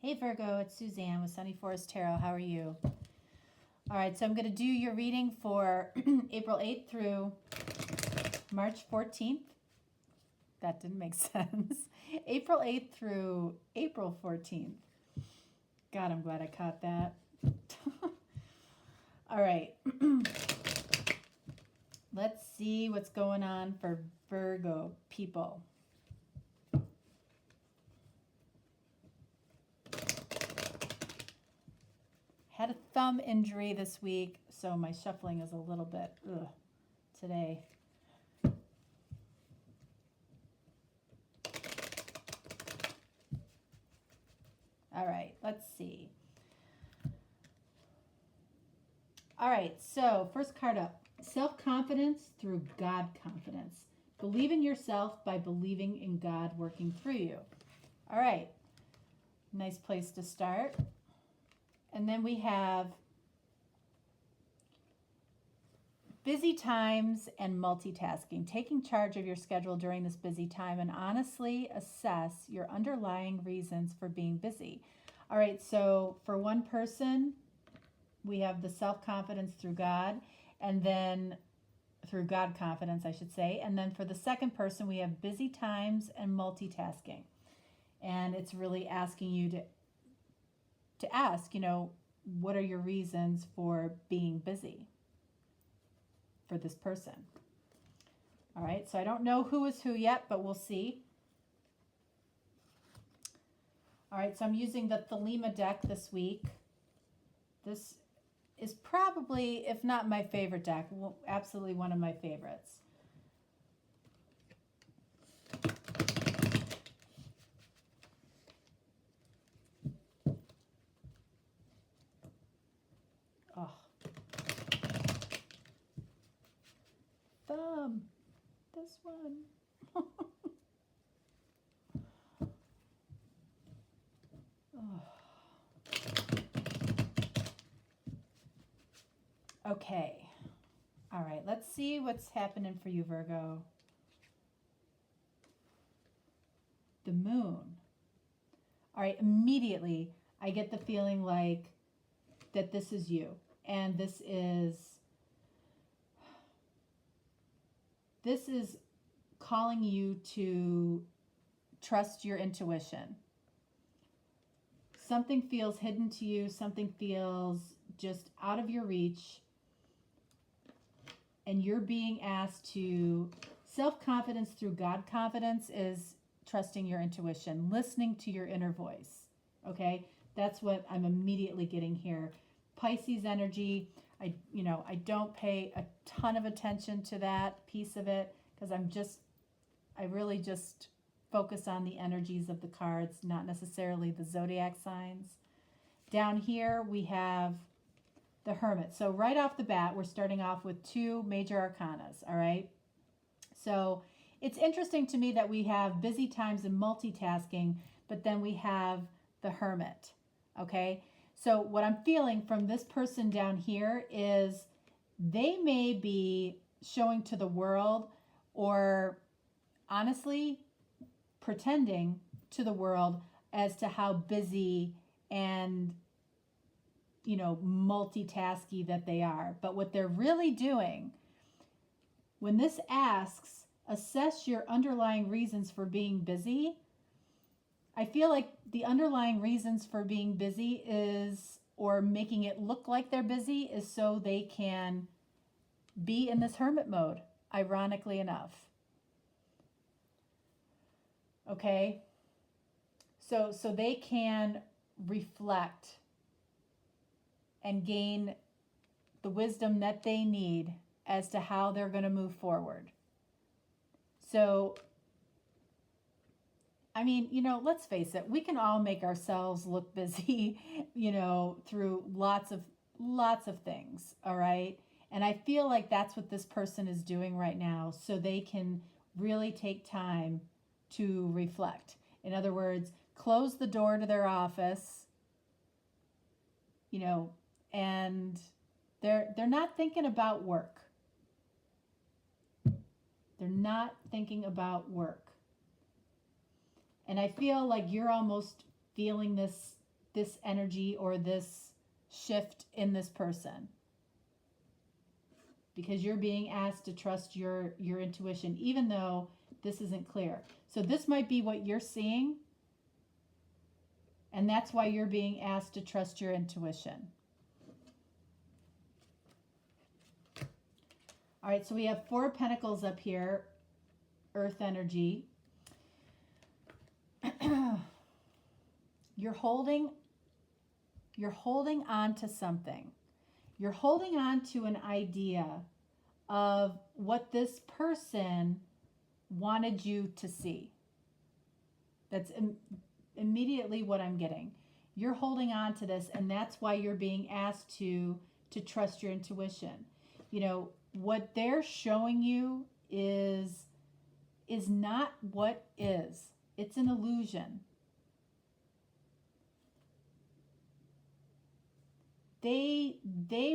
Hey Virgo, it's Suzanne with Sunny Forest Tarot. How are you? All right, so I'm going to do your reading for April 8th through March 14th. That didn't make sense. April 8th through April 14th. God, I'm glad I caught that. All right. Let's see what's going on for Virgo people. Had a thumb injury this week, so my shuffling is a little bit today. All right, let's see. All right, so first card up. Self-confidence through God confidence. Believe in yourself by believing in God working through you. All right, nice place to start. And then we have busy times and multitasking. Taking charge of your schedule during this busy time and honestly assess your underlying reasons for being busy. All right, so for one person, we have the self-confidence through God, and then through God confidence, I should say. And then for the second person, we have busy times and multitasking. And it's really asking you to ask, what are your reasons for being busy for this person? All right, so I don't know who is who yet, but we'll see. All right, so I'm using the Thelema deck this week. This is probably, if not my favorite deck, absolutely one of my favorites. Oh. Thumb. This one. Oh. Okay. All right, let's see what's happening for you, Virgo. The moon. All right, immediately I get the feeling like that this is you. And this is calling you to trust your intuition. Something feels hidden to you, something feels just out of your reach, and you're being asked to, self-confidence through God confidence is trusting your intuition, listening to your inner voice, okay? That's what I'm immediately getting here. Pisces energy, I don't pay a ton of attention to that piece of it because I really just focus on the energies of the cards, not necessarily the zodiac signs. Down here we have the Hermit. So right off the bat, we're starting off with two major arcanas, all right? So it's interesting to me that we have busy times and multitasking, but then we have the Hermit, okay? So what I'm feeling from this person down here is they may be showing to the world, or honestly pretending to the world as to how busy and multitasky that they are. But what they're really doing, when this asks, assess your underlying reasons for being busy, I feel like the underlying reasons for being busy is, or making it look like they're busy, is so they can be in this hermit mode, ironically enough. Okay? So they can reflect and gain the wisdom that they need as to how they're going to move forward. So, I mean, let's face it, we can all make ourselves look busy, through lots of things, all right? And I feel like that's what this person is doing right now, so they can really take time to reflect. In other words, close the door to their office, and they're not thinking about work. They're not thinking about work. And I feel like you're almost feeling this this energy or this shift in this person, because you're being asked to trust your intuition, even though this isn't clear. So this might be what you're seeing, and that's why you're being asked to trust your intuition. All right, so we have 4 of Pentacles up here, Earth energy. You're holding on to something. You're holding on to an idea of what this person wanted you to see. That's immediately what I'm getting. You're holding on to this, and that's why you're being asked to trust your intuition. You know, what they're showing you is not what is. It's an illusion. They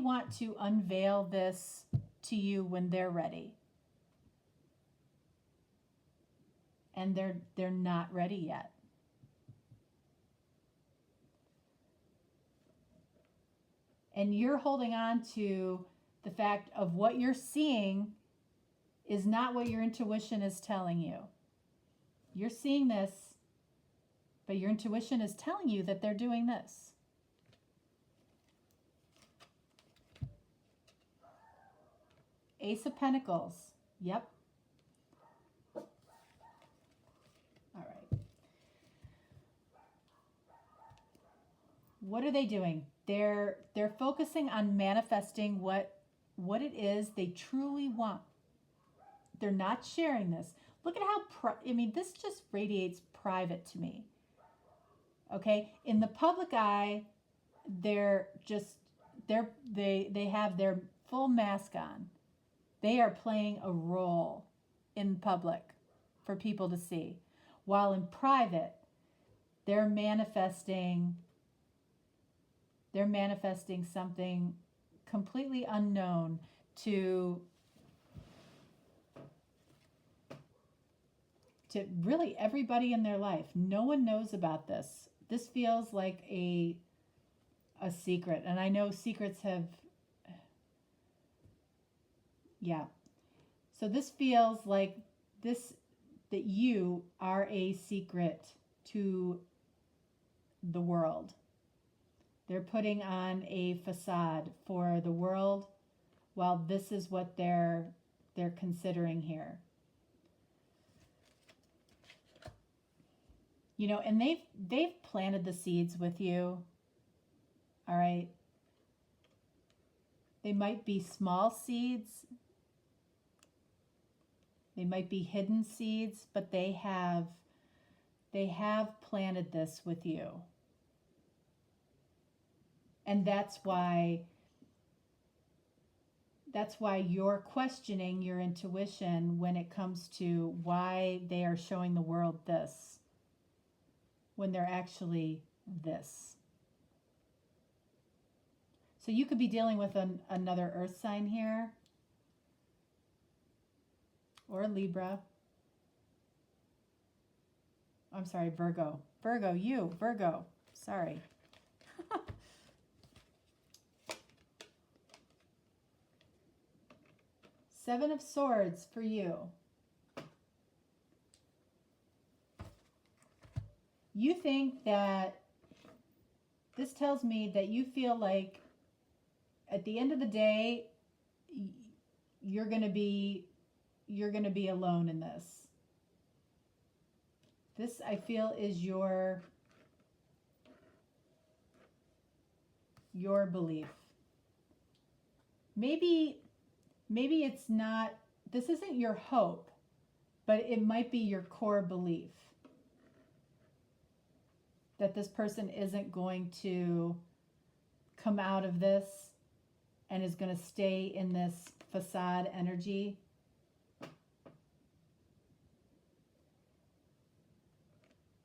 want to unveil this to you when they're ready. And they're not ready yet. And you're holding on to the fact of what you're seeing is not what your intuition is telling you. You're seeing this, but your intuition is telling you that they're doing this. Ace of Pentacles. Yep. All right. What are they doing? They're focusing on manifesting what it is they truly want. They're not sharing this. Look at how, this just radiates private to me. Okay? In the public eye, they have their full mask on. They are playing a role in public for people to see. While in private, they're manifesting something completely unknown to really everybody in their life. No one knows about this. This feels like a secret. And I know secrets have, yeah. So this feels like that you are a secret to the world. They're putting on a facade for the world, while this is what they're considering here. You know, and they've planted the seeds with you. All right. They might be small seeds. They might be hidden seeds, but they have planted this with you. And that's why you're questioning your intuition when it comes to why they are showing the world this when they're actually this. So you could be dealing with another earth sign here, or Libra. I'm sorry, Virgo. Virgo. Sorry. Seven of Swords for you. You think that, this tells me that you feel like at the end of the day, you're going to be alone in this. This, I feel, is your belief. Maybe it's not, this isn't your hope, but it might be your core belief that this person isn't going to come out of this and is going to stay in this facade energy.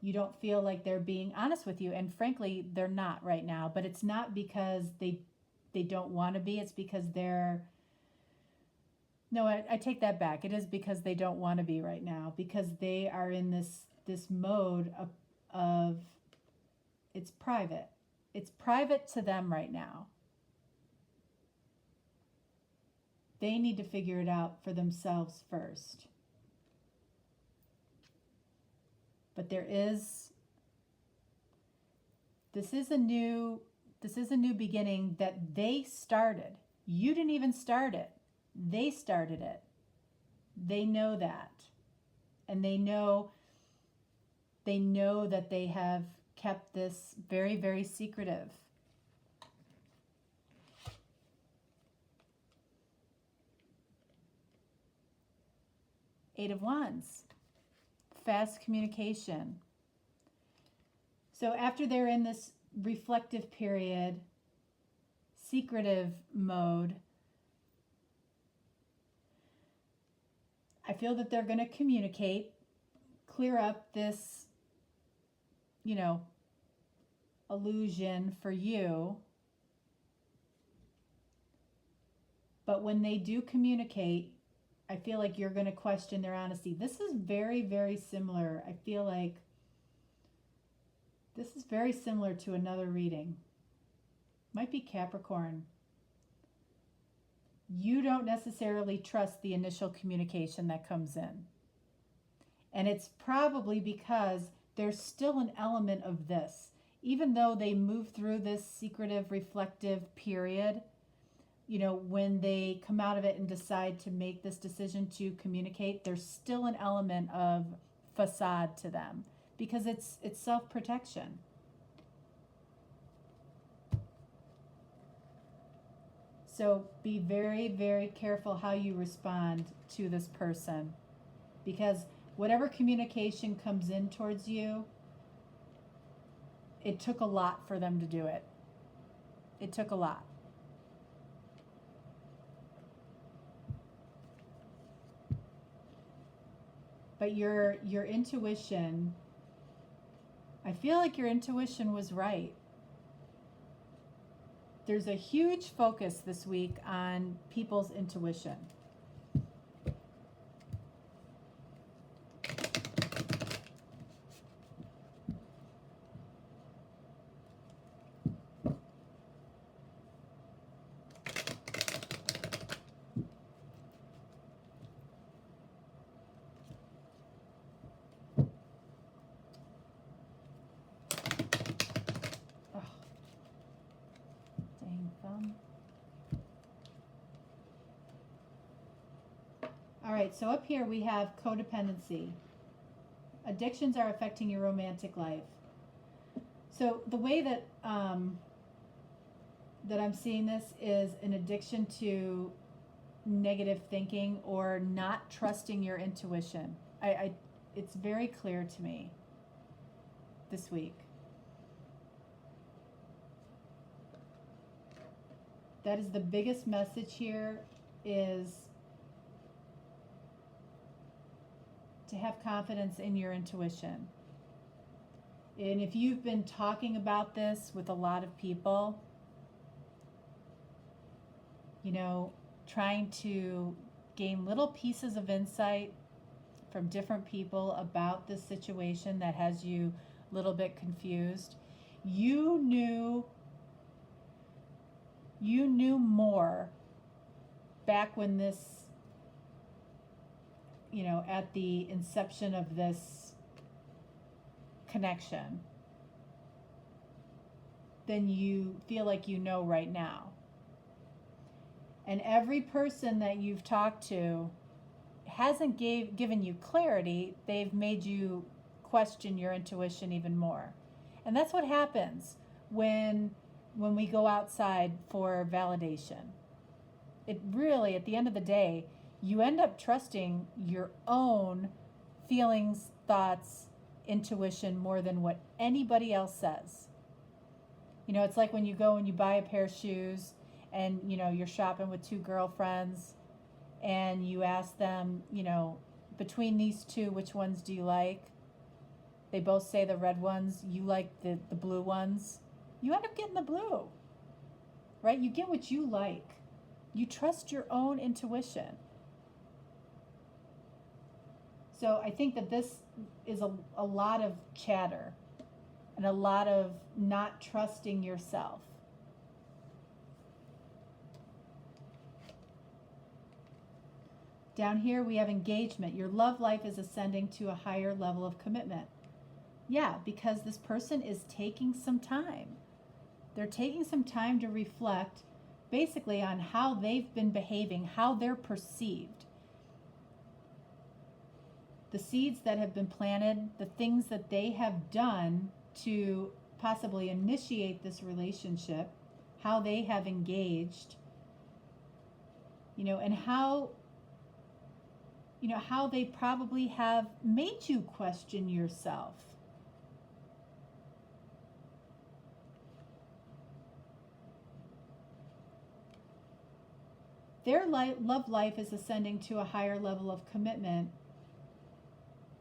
You don't feel like they're being honest with you, and frankly, they're not right now. But it's not because they don't want to be. It's because they're... No, I take that back. It is because they don't want to be right now, because they are in this mode of it's private. It's private to them right now. They need to figure it out for themselves first. But this is a new beginning that they started. You didn't even start it. They started it. They know that. And they know that they have kept this very, very secretive. Eight of Wands. Fast communication. So after they're in this reflective period, secretive mode, I feel that they're going to communicate, clear up this, illusion for you. But when they do communicate, I feel like you're going to question their honesty. This is very, very similar. I feel like this is very similar to another reading. Might be Capricorn. You don't necessarily trust the initial communication that comes in. And it's probably because there's still an element of this. Even though they move through this secretive, reflective period, when they come out of it and decide to make this decision to communicate, there's still an element of facade to them because it's self-protection. So be very, very careful how you respond to this person, because whatever communication comes in towards you, it took a lot for them to do it. It took a lot. But your intuition, I feel like your intuition was right. There's a huge focus this week on people's intuition. All right, so up here we have codependency. Addictions are affecting your romantic life. So the way that that I'm seeing this is an addiction to negative thinking or not trusting your intuition. It's very clear to me this week. That is the biggest message here, is to have confidence in your intuition. And if you've been talking about this with a lot of people, trying to gain little pieces of insight from different people about this situation that has you a little bit confused, you knew more back when this, at the inception of this connection than you feel like you know right now. And every person that you've talked to hasn't given you clarity. They've made you question your intuition even more. And that's what happens when we go outside for validation. It really, at the end of the day, you end up trusting your own feelings, thoughts, intuition more than what anybody else says. It's like when you go and you buy a pair of shoes and, you're shopping with two girlfriends and you ask them, between these two, which ones do you like? They both say the red ones. You like the blue ones. You end up getting the blue, right? You get what you like. You trust your own intuition. So I think that this is a lot of chatter. and a lot of not trusting yourself. Down here we have engagement. Your love life is ascending to a higher level of commitment. Yeah, because this person is taking some time. They're taking some time to reflect basically on how they've been behaving, how they're perceived. The seeds that have been planted, the things that they have done to possibly initiate this relationship, how they have engaged, and how they probably have made you question yourself. Their love life is ascending to a higher level of commitment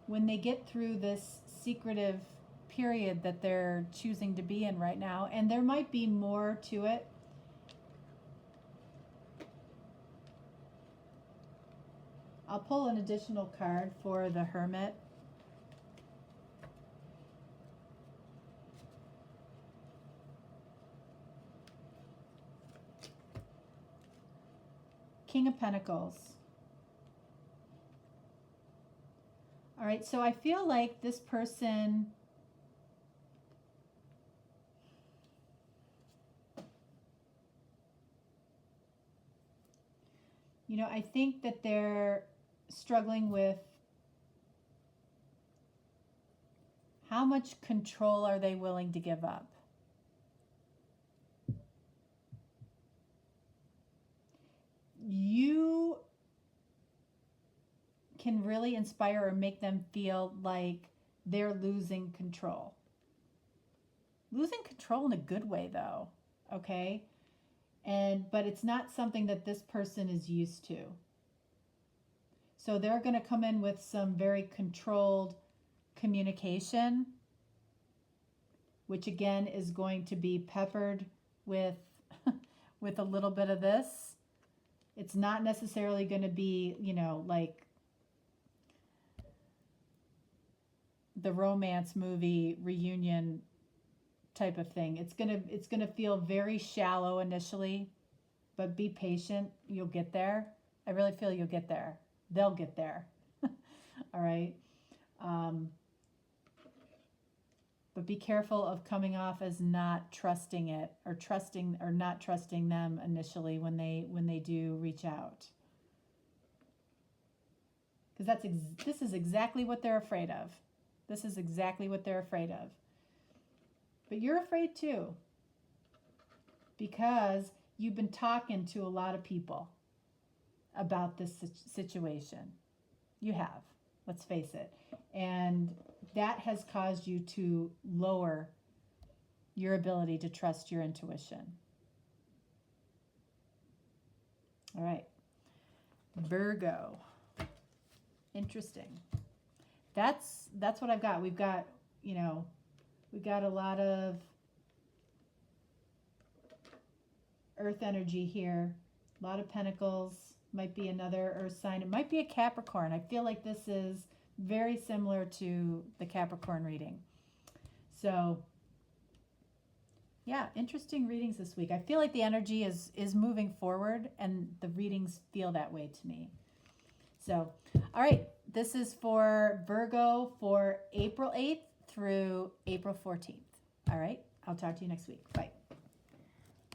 when they get through this secretive period that they're choosing to be in right now. And there might be more to it. I'll pull an additional card for the Hermit. King of Pentacles. All right, so I feel like this person I think that they're struggling with how much control are they willing to give up. You can really inspire or make them feel like they're losing control. Losing control in a good way, though, okay? But it's not something that this person is used to. So they're going to come in with some very controlled communication, which again is going to be peppered with with a little bit of this. It's not necessarily going to be, like the romance movie reunion type of thing. It's going to feel very shallow initially, but be patient. You'll get there. I really feel you'll get there. They'll get there. All right. But be careful of coming off as not trusting it or not trusting them initially when they do reach out. Because this is exactly what they're afraid of. This is exactly what they're afraid of. But you're afraid too, because you've been talking to a lot of people about this situation. You have, let's face it. And that has caused you to lower your ability to trust your intuition. All right. Virgo. Interesting. That's what I've got. We've got, we've got a lot of earth energy here. A lot of pentacles. Might be another earth sign. It might be a Capricorn. I feel like this is very similar to the Capricorn reading. So, yeah, interesting readings this week. I feel like the energy is moving forward, and the readings feel that way to me. So, all right, this is for Virgo for April 8th through April 14th. All right, I'll talk to you next week. Bye.